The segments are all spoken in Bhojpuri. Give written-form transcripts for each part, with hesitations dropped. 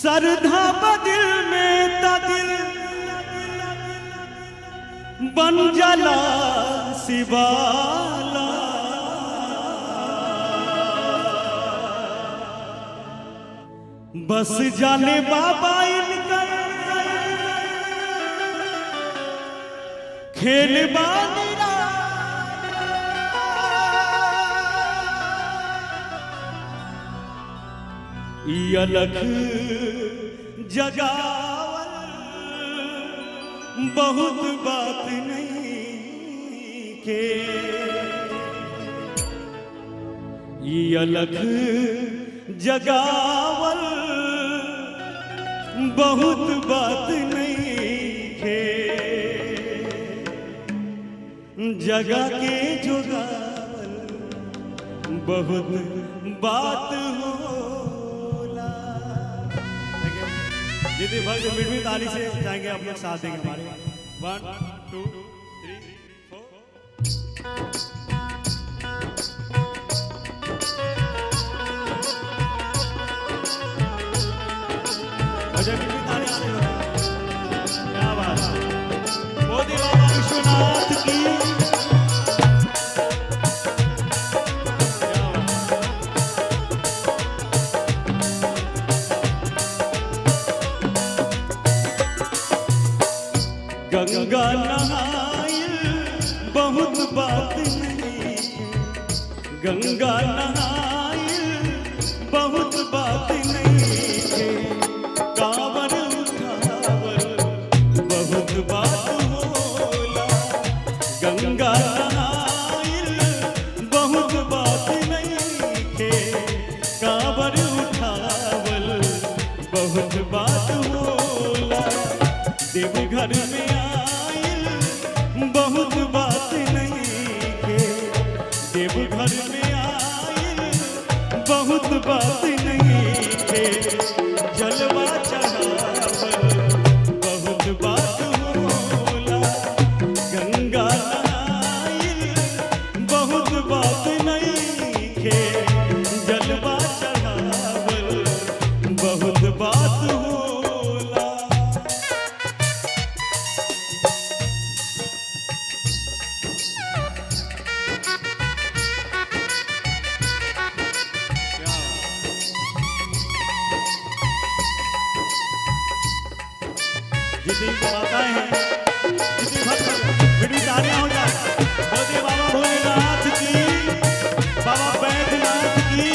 सरधा बदिल में तदिल बन जाला शिवाला। बस जाने बाबा इनका खेल बानीरा अलग जगावल बहुत बात नहीं के। अलग जगावल बहुत बात नहीं के। जगा के जोगावल बहुत बात होला। यदि भक्त मिठवी ताली से जाएंगे आप लोग साथ देंगे हमारे। 1 2 3 4 क्या बात है। मोदी बाबा विश्वनाथ की गंगा नहाइल बहुत बात नहीं। गंगा नहाइल बहुत बात नहीं। कांवर उठावल बहुत बात होला। गंगा नहाइल बहुत बात नहीं। कांवर उठावल बहुत बात होला। देवघर में बहुत बात नहीं के। देवघर में आइल बहुत बात नहीं के। जलवा चढ़ावल बहुत बात होला। गंगा नहाइल बहुत बात नहीं के। जलवा चढ़ावल बहुत बात होला। जितनी माताएं हैं, जितनी भक्त फिर भी तालियां हो जाए। बोले बाबा भोलेनाथ की, बाबा बैद्यनाथ की।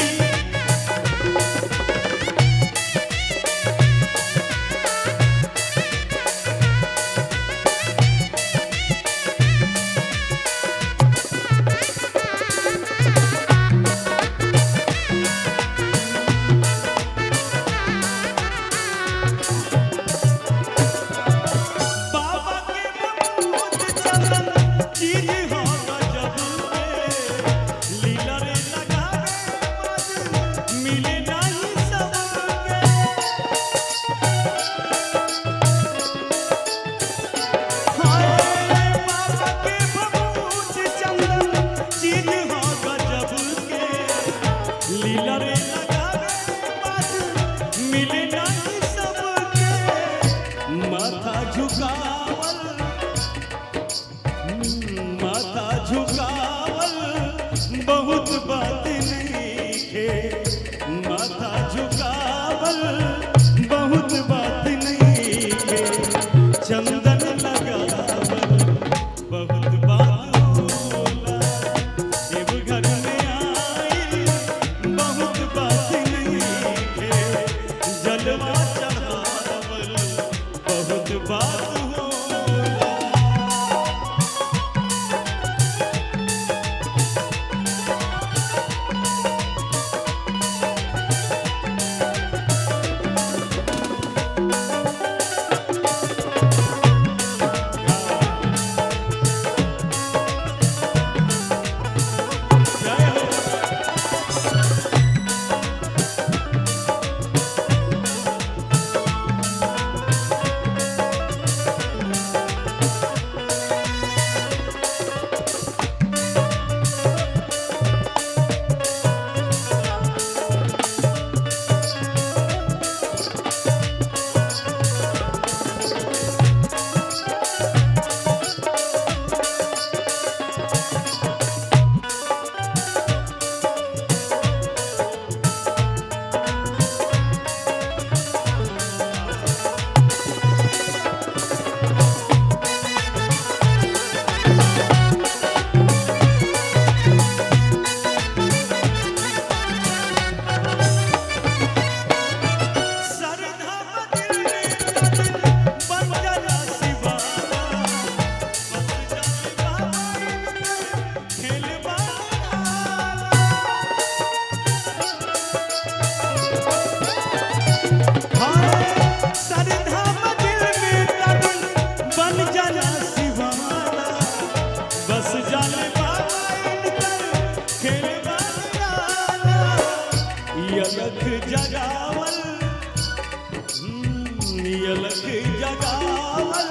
यलक जगावल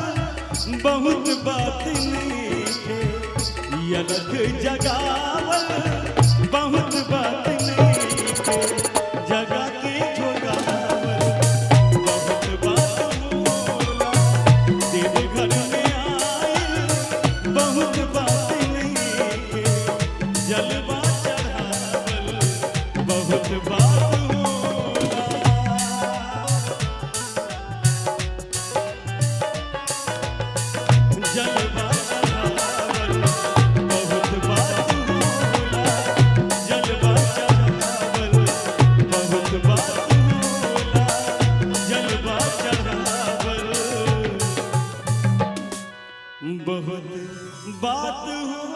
बहुत बात नीके, यलक जगावल बहुत बात नीके, जगा के जोगावल बहुत बात होला, तेरे घर में आइल बहुत बात नीके, जलवा चढ़ावल बहुत बात होला। जलवा चढ़ावल बहुत बात होला, जलवा चढ़ावल बहुत बात होला, जलवा चढ़ावल बहुत बात होला।